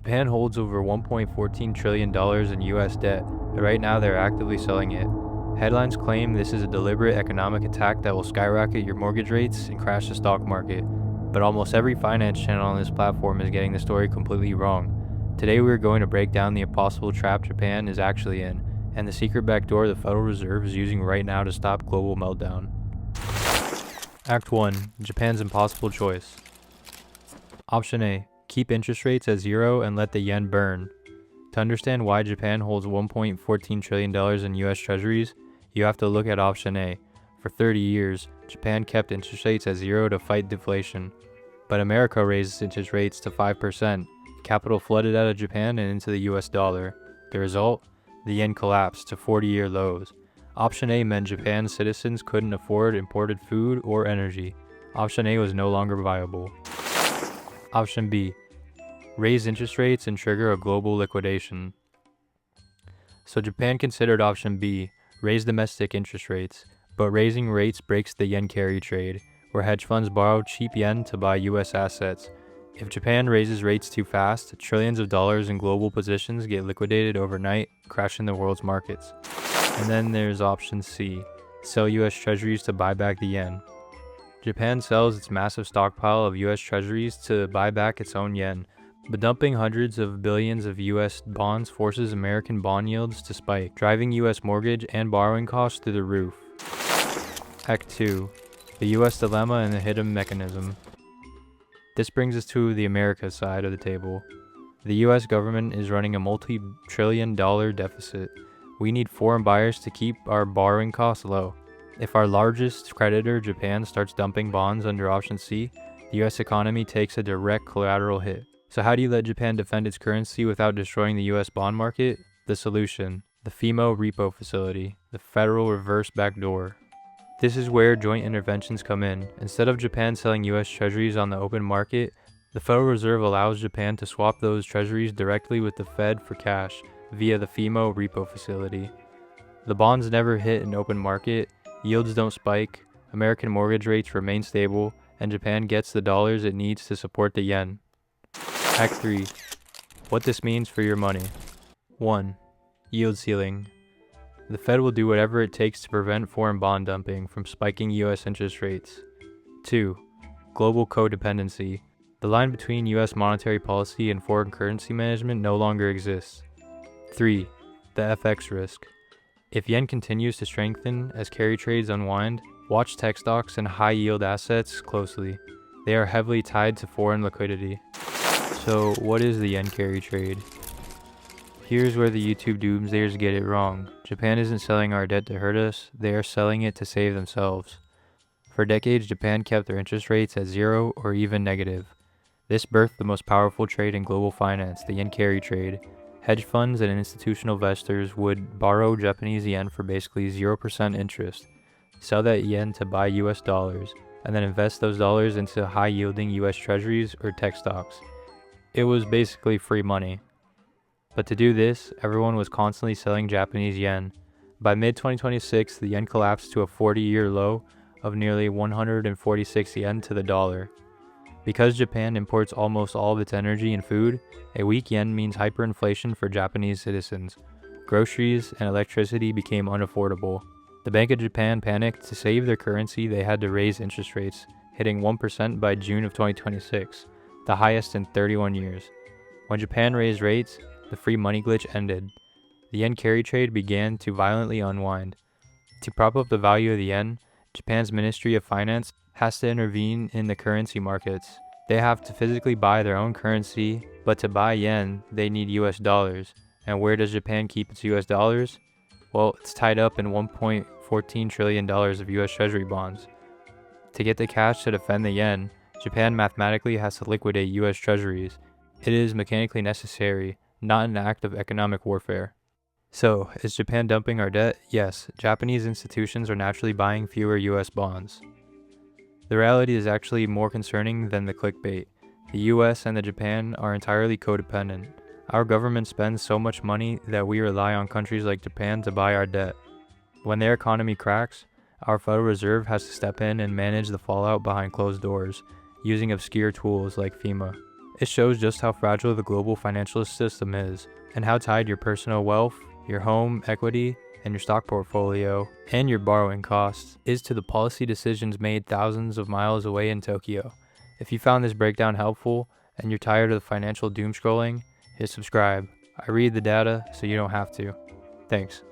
Japan holds over $1.14 trillion in US debt, and right now they're actively selling it. Headlines claim this is a deliberate economic attack that will skyrocket your mortgage rates and crash the stock market, but almost every finance channel on this platform is getting the story completely wrong. Today we are going to break down the impossible trap Japan is actually in, and the secret backdoor the Federal Reserve is using right now to stop global meltdown. Act 1. Japan's impossible choice. Option A. Keep interest rates at zero and let the yen burn. To understand why Japan holds $1.14 trillion in US Treasuries, you have to look at option A. For 30 years, Japan kept interest rates at zero to fight deflation. But America raised interest rates to 5%. Capital flooded out of Japan and into the US dollar. The result? The yen collapsed to 40-year lows. Option A meant Japan's citizens couldn't afford imported food or energy. Option A was no longer viable. Option B. Raise interest rates and trigger a global liquidation. So Japan considered option B, raise domestic interest rates, but raising rates breaks the yen carry trade, where hedge funds borrow cheap yen to buy US assets. If Japan raises rates too fast, trillions of dollars in global positions get liquidated overnight, crashing the world's markets. And then there's option C, sell US Treasuries to buy back the yen. Japan sells its massive stockpile of US Treasuries to buy back its own yen, but dumping hundreds of billions of US bonds forces American bond yields to spike, driving US mortgage and borrowing costs through the roof. Act 2. The US dilemma and the hidden mechanism. This brings us to the America side of the table. The US government is running a multi-trillion-dollar deficit. We need foreign buyers to keep our borrowing costs low. If our largest creditor, Japan, starts dumping bonds under option C, the US economy takes a direct collateral hit. So how do you let Japan defend its currency without destroying the US bond market? The solution: the FIMA Repo facility, the Federal Reverse Backdoor. This is where joint interventions come in. Instead of Japan selling US Treasuries on the open market, the Federal Reserve allows Japan to swap those Treasuries directly with the Fed for cash via the FIMA Repo facility. The bonds never hit an open market, yields don't spike, American mortgage rates remain stable, and Japan gets the dollars it needs to support the yen. Act 3. What this means for your money. 1. Yield ceiling. The Fed will do whatever it takes to prevent foreign bond dumping from spiking US interest rates. 2. Global codependency. The line between US monetary policy and foreign currency management no longer exists. 3. The FX risk. If yen continues to strengthen as carry trades unwind, watch tech stocks and high-yield assets closely. They are heavily tied to foreign liquidity. So, what is the yen carry trade? Here's where the YouTube doomsdayers get it wrong. Japan isn't selling our debt to hurt us, they are selling it to save themselves. For decades, Japan kept their interest rates at zero or even negative. This birthed the most powerful trade in global finance, the yen carry trade. Hedge funds and institutional investors would borrow Japanese yen for basically 0% interest, sell that yen to buy US dollars, and then invest those dollars into high-yielding US Treasuries or tech stocks. It was basically free money. But to do this, everyone was constantly selling Japanese yen. By mid-2026, the yen collapsed to a 40-year low of nearly 146 yen to the dollar. Because Japan imports almost all of its energy and food, a weak yen means hyperinflation for Japanese citizens. Groceries and electricity became unaffordable. The Bank of Japan panicked. To save their currency, they had to raise interest rates, hitting 1% by June of 2026, the highest in 31 years. When Japan raised rates, the free money glitch ended. The yen carry trade began to violently unwind. To prop up the value of the yen, Japan's Ministry of Finance has to intervene in the currency markets. They have to physically buy their own currency, but to buy yen, they need US dollars. And where does Japan keep its US dollars? Well, it's tied up in $1.14 trillion of US Treasury bonds. To get the cash to defend the yen, Japan mathematically has to liquidate US Treasuries. It is mechanically necessary, not an act of economic warfare. So, is Japan dumping our debt? Yes, Japanese institutions are naturally buying fewer US bonds. The reality is actually more concerning than the clickbait. The US and the Japan are entirely codependent. Our government spends so much money that we rely on countries like Japan to buy our debt. When their economy cracks, our Federal Reserve has to step in and manage the fallout behind closed doors, using obscure tools like FIMA. It shows just how fragile the global financial system is, and how tied your personal wealth, your home equity, and your stock portfolio, and your borrowing costs is to the policy decisions made thousands of miles away in Tokyo. If you found this breakdown helpful, and you're tired of the financial doom scrolling, hit subscribe. I read the data so you don't have to. Thanks.